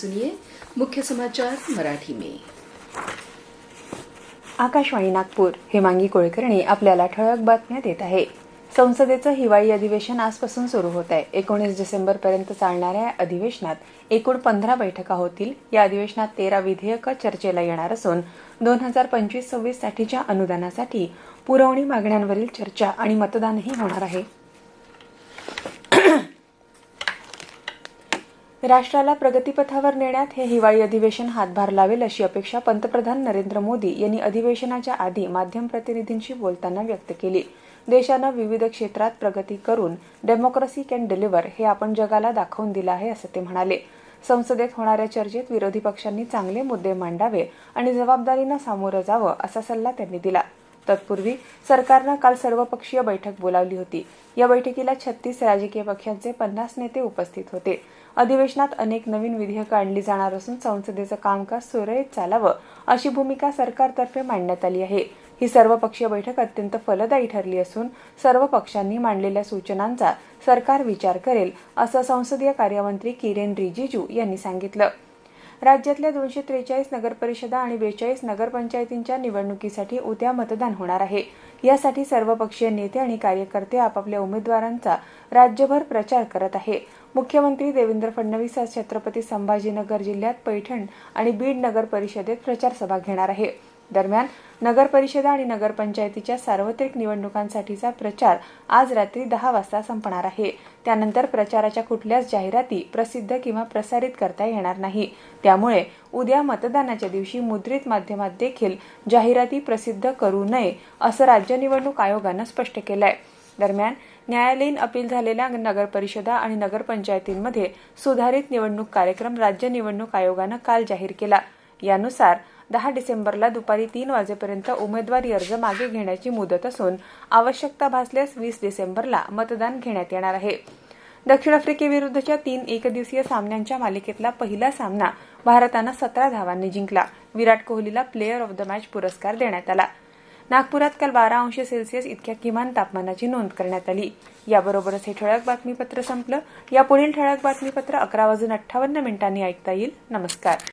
सुनिए मुख्य समाचार मराठी में। आकाशवाणी नागपूर, हेमांगी कुलकर्णी आपल्याला ठळक बातम्या देत आहे। संसदेचं हिवाळी अधिवेशन आजपासून सुरू होत आहे। 19 डिसेंबरपर्यंत चालणाऱ्या अधिवेशनात एकूण 15 बैठका होतील। या अधिवेशनात 13 विधेयकं चर्चेला येणार असून 2025-26 साठीच्या अनुदानासाठी पुरवणी मागण्यांवरील चर्चा आणि मतदानही होणार आहे। राष्ट्राला प्रगतीपथावर नेण्यात हे हिवाळी अधिवेशन हातभार लावेल अशी अपेक्षा पंतप्रधान नरेंद्र मोदी यांनी अधिवेशनाच्या आधी माध्यम प्रतिनिधींशी बोलताना व्यक्त केली। देशानं विविध क्षेत्रात प्रगती करून डेमोक्रेसी कॅन डिलिव्हर हे आपण जगाला दाखवून दिलं आहे असं ते म्हणाले। संसदेत होणाऱ्या चर्चेत विरोधी पक्षांनी चांगले मुद्दे मांडावे आणि जबाबदारीनं सामोरं जावं असा सल्ला त्यांनी दिला। तत्पूर्वी सरकारनं काल सर्वपक्षीय बैठक बोलावली होती। या बैठकीला 36 राजकीय पक्षांचे 50 नेते उपस्थित होते। अधिवेशनात अनेक नवीन विधेयकं आणली जाणार असून संसदेचं कामकाज सुरळीत चालावं अशी भूमिका सरकारतर्फे मांडण्यात आली आहे। ही सर्वपक्षीय बैठक अत्यंत फलदायी ठरली असून सर्व पक्षांनी मांडलेल्या सूचनांचा सरकार विचार करेल असं संसदीय कार्यमंत्री किरेन रिजिजू यांनी सांगितलं। राज्यातल्या 243 नगरपरिषदा आणि 42 नगरपंचायतींच्या निवडणुकीसाठी उद्या मतदान होणार आहे। यासाठी सर्वपक्षीय नेते आणि कार्यकर्ते आपापल्या उमेदवारांचा राज्यभर प्रचार करत आहे। मुख्यमंत्री देवेंद्र फडणवीस आज छत्रपती संभाजीनगर जिल्ह्यात पैठण आणि बीड नगर परिषदेत प्रचार सभा घेणार आहे। दरम्यान नगरपरिषदा आणि नगरपंचायतीच्या सार्वत्रिक निवडणुकांसाठीचा प्रचार आज रात्री 10 वाजता संपणार आहे। त्यानंतर प्रचाराच्या कुठल्याच जाहिराती प्रसिद्ध किंवा प्रसारित करता येणार नाही। त्यामुळे उद्या मतदानाच्या दिवशी मुद्रित माध्यमात देखील जाहिराती प्रसिद्ध करू नये असं राज्य निवडणूक आयोगानं स्पष्ट केलंय। दरम्यान न्यायालयीन अपील झालेल्या नगरपरिषदा आणि नगरपंचायतींमध्ये सुधारित निवडणूक कार्यक्रम राज्य निवडणूक आयोगानं काल जाहीर केला। यानुसार 10 डिसेंबरला दुपारी 3 वाजेपर्यंत उमेदवारी अर्ज मागे घेण्याची मुदत असून आवश्यकता भासल्यास 20 डिसेंबरला मतदान घेण्यात येणार आहे। दक्षिण आफ्रिकेविरुद्धच्या 3 एकदिवसीय सामन्यांच्या मालिकेतला पहिला सामना भारतानं 17 धावांनी जिंकला। विराट कोहलीला प्लेयर ऑफ द मॅच पुरस्कार देण्यात आला। नागपुरात काल 12 अंश सेल्सिअस इतक्या किमान तापमानाची नोंद करण्यात आली। याबरोबरच हे ठळक बातमीपत्र संपलं। या पुढील ठळक बातमीपत्र 11:58 ऐकता येईल। नमस्कार।